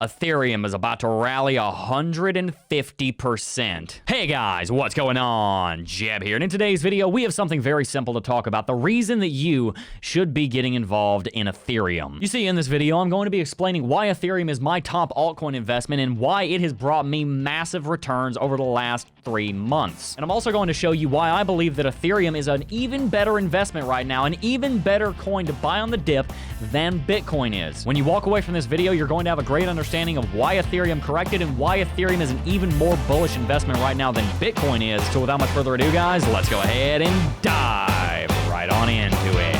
Ethereum is about to rally 150%. Hey guys, what's going on? Jeb here, and in today's video, we have something very simple to talk about. The reason that you should be getting involved in Ethereum. You see, in this video, I'm going to be explaining why Ethereum is my top altcoin investment and why it has brought me massive returns over the last 3 months. And I'm also going to show you why I believe that Ethereum is an even better investment right now, an even better coin to buy on the dip than Bitcoin is. When you walk away from this video, you're going to have a great understanding of why Ethereum corrected and why Ethereum is an even more bullish investment right now than Bitcoin is. So without much further ado, guys, let's go ahead and dive right on into it.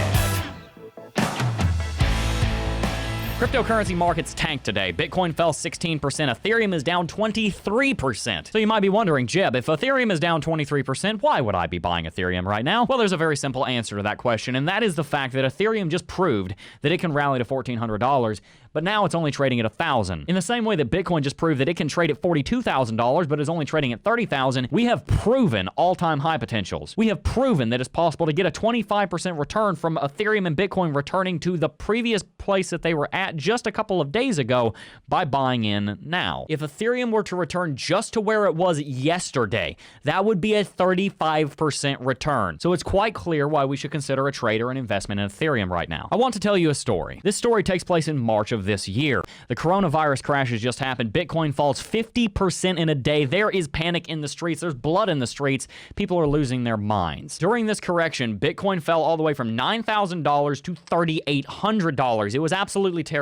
Cryptocurrency markets tanked today. Bitcoin fell 16%. Ethereum is down 23%. So you might be wondering, Jeb, if Ethereum is down 23%, why would I be buying Ethereum right now? Well, there's a very simple answer to that question, and that is the fact that Ethereum just proved that it can rally to $1,400, but now it's only trading at $1,000. In the same way that Bitcoin just proved that it can trade at $42,000, but is only trading at $30,000, we have proven all-time high potentials. We have proven that it's possible to get a 25% return from Ethereum and Bitcoin returning to the previous place that they were at just a couple of days ago by buying in now. If Ethereum were to return just to where it was yesterday, that would be a 35% return. So it's quite clear why we should consider a trade or an investment in Ethereum right now. I want to tell you a story. This story takes place in March of this year. The coronavirus crash has just happened. Bitcoin falls 50% in a day. There is panic in the streets. There's blood in the streets. People are losing their minds. During this correction, Bitcoin fell all the way from $9,000 to $3,800. It was absolutely terrifying.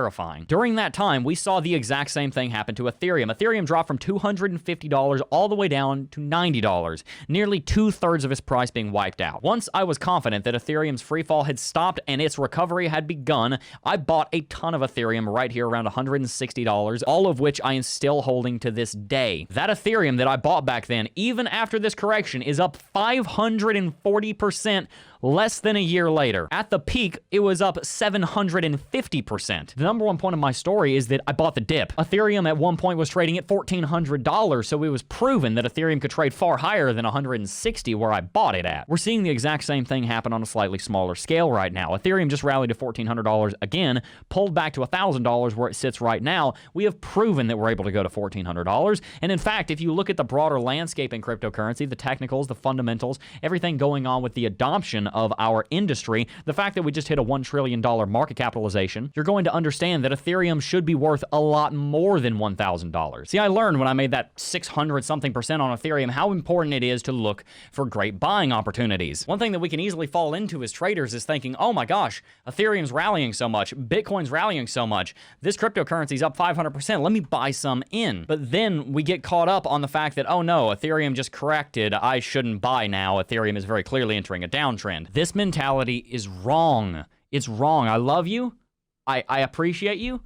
During that time, we saw the exact same thing happen to Ethereum. Ethereum dropped from $250 all the way down to $90, nearly 2/3 of its price being wiped out. Once I was confident that Ethereum's freefall had stopped and its recovery had begun, I bought a ton of Ethereum right here around $160, all of which I am still holding to this day. That Ethereum that I bought back then, even after this correction, is up 540% less than a year later. At the peak, it was up 750%. The number one point of my story is that I bought the dip. Ethereum at one point was trading at $1,400, so it was proven that Ethereum could trade far higher than $160 where I bought it at. We're seeing the exact same thing happen on a slightly smaller scale right now. Ethereum just rallied to $1,400 again, pulled back to $1,000 where it sits right now. We have proven that we're able to go to $1,400. And in fact, if you look at the broader landscape in cryptocurrency, the technicals, the fundamentals, everything going on with the adoption of our industry, the fact that we just hit a $1 trillion market capitalization, you're going to understand that Ethereum should be worth a lot more than $1,000. See, I learned when I made that 600-something% on Ethereum how important it is to look for great buying opportunities. One thing that we can easily fall into as traders is thinking, oh my gosh, Ethereum's rallying so much, Bitcoin's rallying so much, this cryptocurrency's up 500%, let me buy some in. But then we get caught up on the fact that, oh no, Ethereum just corrected, I shouldn't buy now, Ethereum is very clearly entering a downtrend. This mentality is wrong. It's wrong. I love you. I appreciate you,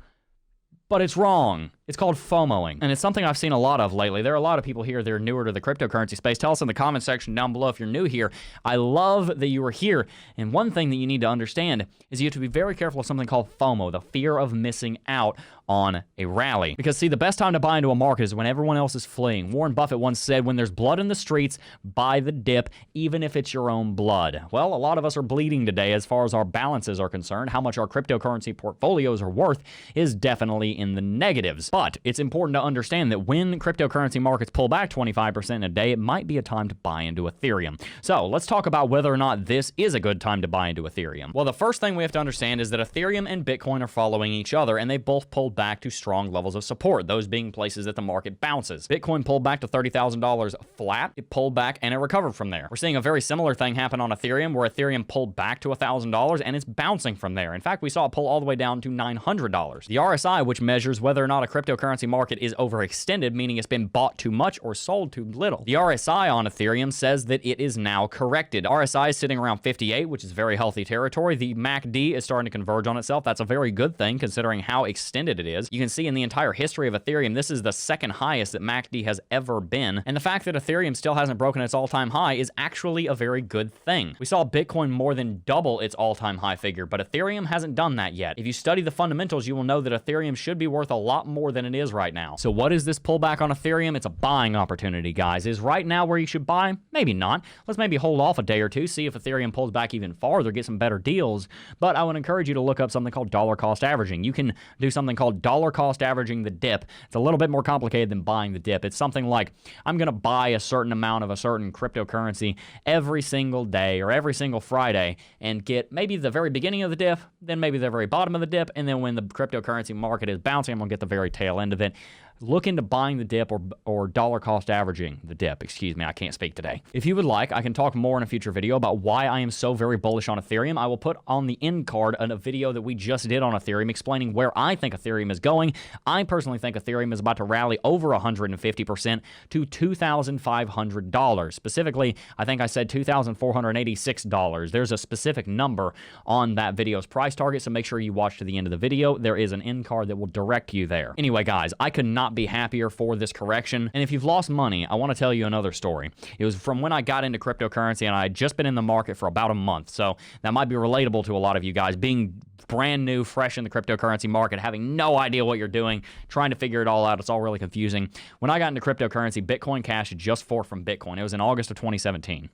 but it's wrong. It's called FOMOing, and it's something I've seen a lot of lately. There are a lot of people here that are newer to the cryptocurrency space. Tell us in the comment section down below if you're new here. I love that you are here, and one thing that you need to understand is you have to be very careful of something called FOMO, the fear of missing out on a rally. Because see, the best time to buy into a market is when everyone else is fleeing. Warren Buffett once said, when there's blood in the streets, buy the dip, even if it's your own blood. Well, a lot of us are bleeding today as far as our balances are concerned. How much our cryptocurrency portfolios are worth is definitely in the negatives. But it's important to understand that when cryptocurrency markets pull back 25% in a day, it might be a time to buy into Ethereum. So let's talk about whether or not this is a good time to buy into Ethereum. Well, the first thing we have to understand is that Ethereum and Bitcoin are following each other, and they both pulled back to strong levels of support, those being places that the market bounces. Bitcoin pulled back to $30,000 flat, it pulled back, and it recovered from there. We're seeing a very similar thing happen on Ethereum, where Ethereum pulled back to $1,000, and it's bouncing from there. In fact, we saw it pull all the way down to $900. The RSI, which measures whether or not a cryptocurrency market is overextended, meaning it's been bought too much or sold too little. The RSI on Ethereum says that it is now corrected. RSI is sitting around 58, which is very healthy territory. The MACD is starting to converge on itself. That's a very good thing considering how extended it is. You can see in the entire history of Ethereum, this is the second highest that MACD has ever been. And the fact that Ethereum still hasn't broken its all-time high is actually a very good thing. We saw Bitcoin more than double its all-time high figure, but Ethereum hasn't done that yet. If you study the fundamentals, you will know that Ethereum should be worth a lot more than than it is right now. So what is this pullback on Ethereum? It's a buying opportunity, guys. Is right now where you should buy? Maybe not. Let's maybe hold off a day or two, see if Ethereum pulls back even farther, get some better deals. But I would encourage you to look up something called dollar cost averaging. You can do something called dollar cost averaging the dip. It's a little bit more complicated than buying the dip. It's something like, I'm going to buy a certain amount of a certain cryptocurrency every single day or every single Friday and get maybe the very beginning of the dip, then maybe the very bottom of the dip, and then when the cryptocurrency market is bouncing, I'm going to get the very tail end of it. Look into buying the dip or dollar cost averaging the dip. Excuse me, I can't speak today. If you would like, I can talk more in a future video about why I am so very bullish on Ethereum. I will put on the end card a video that we just did on Ethereum explaining where I think Ethereum is going. I personally think Ethereum is about to rally over 150% to $2,500. Specifically, I think I said $2,486. There's a specific number on that video's price target, so make sure you watch to the end of the video. There is an end card that will direct you there. Anyway, guys, I could not be happier for this correction. And if you've lost money, I want to tell you another story. It was from when I got into cryptocurrency, and I had just been in the market for about a month. So that might be relatable to a lot of you guys, being brand new, fresh in the cryptocurrency market, having no idea what you're doing, trying to figure it all out. It's all really confusing. When I got into cryptocurrency, Bitcoin Cash had just forked from Bitcoin. It was in August of 2017.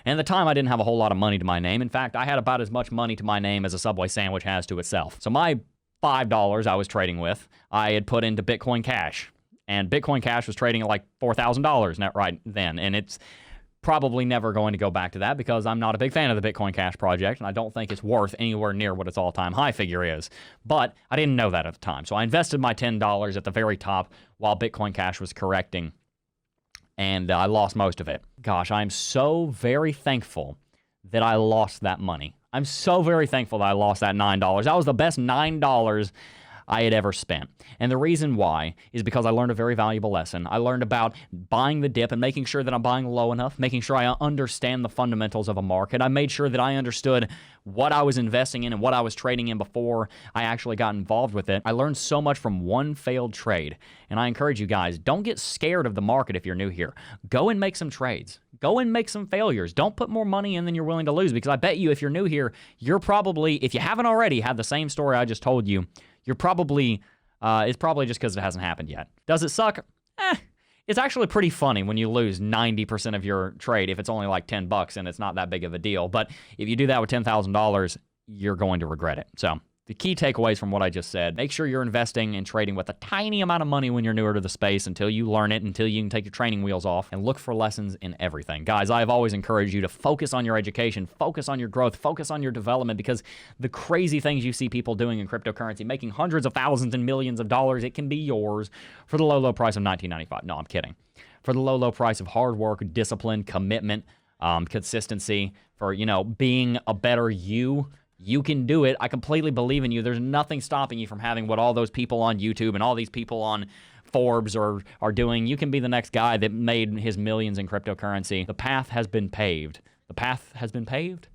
And at the time, I didn't have a whole lot of money to my name. In fact, I had about as much money to my name as a Subway sandwich has to itself. So my $5 I was trading with, I had put into Bitcoin Cash. And Bitcoin Cash was trading at like $4,000 net right then. And it's probably never going to go back to that because I'm not a big fan of the Bitcoin Cash project, and I don't think it's worth anywhere near what its all-time high figure is. But I didn't know that at the time. So I invested my $10 at the very top while Bitcoin Cash was correcting. And I lost most of it. Gosh, I'm so very thankful that I lost that money. I'm so very thankful that I lost that $9. That was the best $9 I had ever spent. And the reason why is because I learned a very valuable lesson. I learned about buying the dip and making sure that I'm buying low enough, making sure I understand the fundamentals of a market. I made sure that I understood what I was investing in and what I was trading in before I actually got involved with it. I learned so much from one failed trade. And I encourage you guys, don't get scared of the market if you're new here. Go and make some trades. Go and make some failures. Don't put more money in than you're willing to lose, because I bet you if you're new here, you're probably, if you haven't already had the same story I just told you, you're probably, it's probably just because it hasn't happened yet. Does it suck? It's actually pretty funny when you lose 90% of your trade if it's only like $10 and it's not that big of a deal. But if you do that with $10,000, you're going to regret it. So the key takeaways from what I just said: make sure you're investing and trading with a tiny amount of money when you're newer to the space until you learn it, until you can take your training wheels off, and look for lessons in everything. Guys, I have always encouraged you to focus on your education, focus on your growth, focus on your development, because the crazy things you see people doing in cryptocurrency, making hundreds of thousands and millions of dollars, it can be yours for the low, low price of $19.95. No, I'm kidding. For the low, low price of hard work, discipline, commitment, consistency, for, being a better you. You can do it. I completely believe in you. There's nothing stopping you from having what all those people on YouTube and all these people on Forbes are doing. You can be the next guy that made his millions in cryptocurrency. The path has been paved. The path has been paved?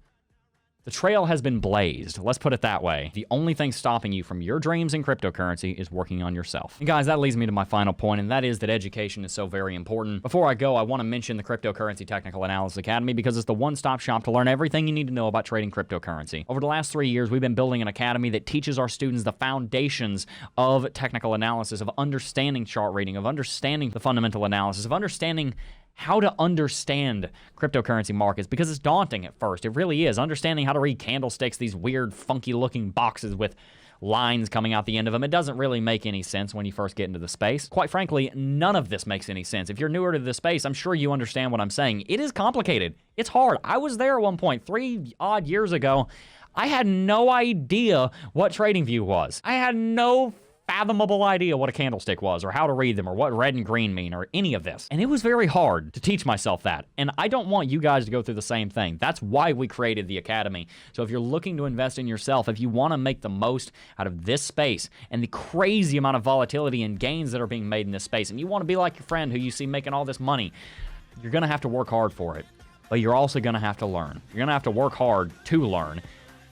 The trail has been blazed. Let's put it that way. The only thing stopping you from your dreams in cryptocurrency is working on yourself. And guys, that leads me to my final point, and that is that education is so very important. Before I go, I want to mention the Cryptocurrency Technical Analysis Academy, because it's the one-stop shop to learn everything you need to know about trading cryptocurrency. Over the last 3 years, we've been building an academy that teaches our students the foundations of technical analysis, of understanding chart reading, of understanding the fundamental analysis, of understanding how to understand cryptocurrency markets, because it's daunting at first. It really is. Understanding how to read candlesticks, these weird, funky-looking boxes with lines coming out the end of them, it doesn't really make any sense when you first get into the space. Quite frankly, none of this makes any sense. If you're newer to the space, I'm sure you understand what I'm saying. It is complicated. It's hard. I was there at one point, 3 odd years ago. I had no idea what TradingView was. I had no fathomable idea what a candlestick was, or how to read them, or what red and green mean, or any of this. And it was very hard to teach myself that. And I don't want you guys to go through the same thing. That's why we created the Academy. So if you're looking to invest in yourself, if you want to make the most out of this space and the crazy amount of volatility and gains that are being made in this space, and you want to be like your friend who you see making all this money, you're going to have to work hard for it. But you're also going to have to learn. You're going to have to work hard to learn.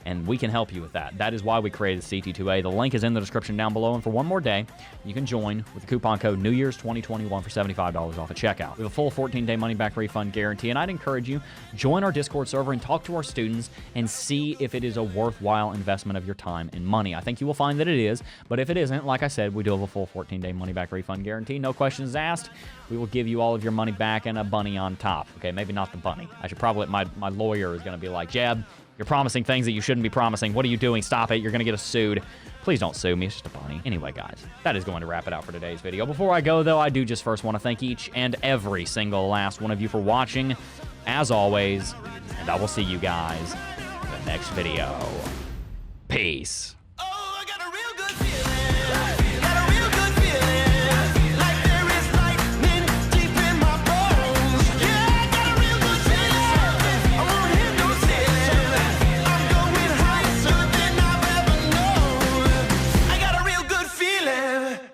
and we can help you with that. That is why we created CT2A. The link is in the description down below, and for one more day, you can join with the coupon code NewYear's2021 for $75 off at checkout. We have a full 14-day money-back refund guarantee, and I'd encourage you, join our Discord server and talk to our students and see if it is a worthwhile investment of your time and money. I think you will find that it is, but if it isn't, like I said, we do have a full 14-day money-back refund guarantee. No questions asked. We will give you all of your money back and a bunny on top. Okay, maybe not the bunny. I should probably, my lawyer is going to be like, Jeb, you're promising things that you shouldn't be promising. What are you doing? Stop it. You're going to get us sued. Please don't sue me. It's just a bunny. Anyway, guys, that is going to wrap it out for today's video. Before I go, though, I do just first want to thank each and every single last one of you for watching, as always, and I will see you guys in the next video. Peace.